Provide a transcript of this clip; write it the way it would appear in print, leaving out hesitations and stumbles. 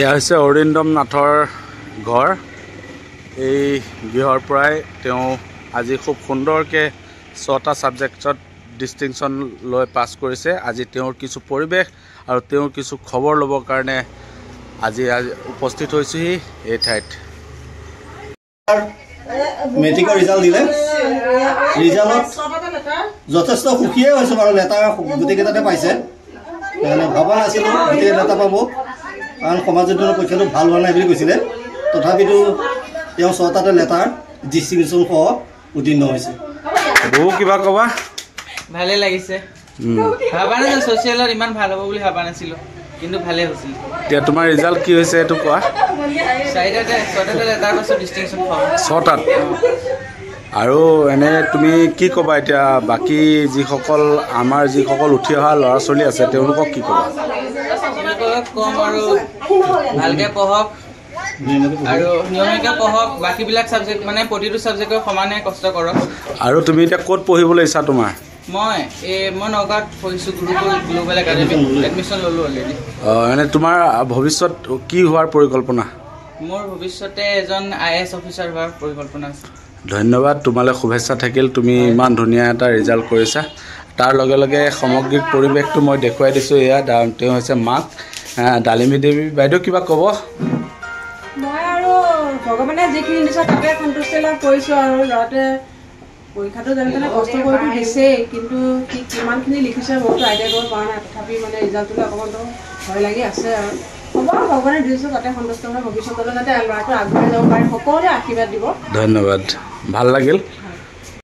এয়া হৈছে অৰিন্দম নাথৰ ঘৰ। এই গৃহৰ পৰাই তেওঁ আজি খুব সুন্দৰকৈ 6টা ছাবজেক্টত ডিষ্টিংশ্যন লৈ পাছ কৰিছে। আজি তেওঁৰ কিছু পৰিৱেশ আৰু তেওঁৰ কিছু খবৰ ল'বৰ কাৰণে আজি উপস্থিত হৈছোহি এই ঠাইত। মেট্ৰিকৰ ৰিজাল্ট দিলে, ৰিজাল্টত যথেষ্ট সুখীয়ে হৈছোঁ বাৰু। লেটাৰ গোটেইকেইটাতে পাইছে, ভবা নাছিলোঁ গোটেই লেটাৰ পাব, কাৰণ সমাজ অধ্যয়নৰ পৰীক্ষাটো ভাল হোৱা নাই বুলি কৈছিলে। তথাপিতো তেওঁ 6টাতে লেটাৰ ডিষ্টিংশ্যন সহ উত্তীৰ্ণ হৈছে। বহু কিবা ক'বা? ভালে লাগিছে, ভাবা নাই ছ'চিয়েলত ইমান ভাল হ'ব বুলি ভাবা নাছিলোঁ, কিন্তু ভালে হৈছিল। এতিয়া তোমাৰ ৰিজাল্ট কি হৈছে এইটো কোৱা? 6টাতে লেটাৰ পাইছোঁ, ডিষ্টিংশ্যন 6টাত। আৰু এনে তুমি কি ক'বা এতিয়া বাকী আমাৰ যিসকল উঠি অহা ল'ৰা ছোৱালী আছে তেওঁলোকক কি ক'বা? কম আৰু ভালকৈ পঢ়ক আৰু নিয়মীয়াকৈ পঢ়ক। বাকীবিলাক ছাবজেক্ট মানে প্ৰতিটো ছাবজেক্টৰ সমানে কষ্ট কৰক। আৰু তুমি এতিয়া ক'ত পঢ়িবলৈ ইচ্ছা তোমাৰ? মই নগাঁৱত পঢ়িছোঁ, গুৰুকুল গ্ল'বেল একাডেমীত এডমিশ্যন ল'লোঁ অলৰেডি। এনে তোমাৰ ভৱিষ্যত কি হোৱাৰ পৰিকল্পনা? মোৰ ভৱিষ্যতে এজন IAS অফিচাৰ হোৱাৰ পৰিকল্পনা আছে। ধন্যবাদ, তোমালৈ শুভেচ্ছা থাকিল। তুমি ইমান ধুনীয়া এটা ৰিজাল্ট কৰিছা। তাৰ লগে লগে সামগ্ৰিক পৰিৱেশটো মই দেখুৱাই দিছোঁ। এয়া তেওঁ হৈছে মাক ডালিমী দেৱী। বাইদেউ কিবা ক'ব? মই আৰু ভগৱানে যিখিনি দিছে তাতে সন্তুষ্টি লাভ কৰিছোঁ। আৰু ল'ৰাটোৱে পৰীক্ষাটো যেনে তেনে কষ্ট কৰিতো দিছেই, কিন্তু সি কিমানখিনি লিখিছে মইতো আইডিয়া কৰিব পৰা নাই। তথাপি মানে ৰিজাল্টটোলৈ অকণমানতো ভয় লাগি আছে। আৰু হ'ব, ভগৱানে দিছোঁ তাতে সন্তুষ্ট হৈ ভৱিষ্যতলৈ যাতে ল'ৰাটো আগবাঢ়ি যাব পাৰে, সকলোৱে আশীৰ্বাদ দিব। ধন্যবাদ, ভাল লাগিল।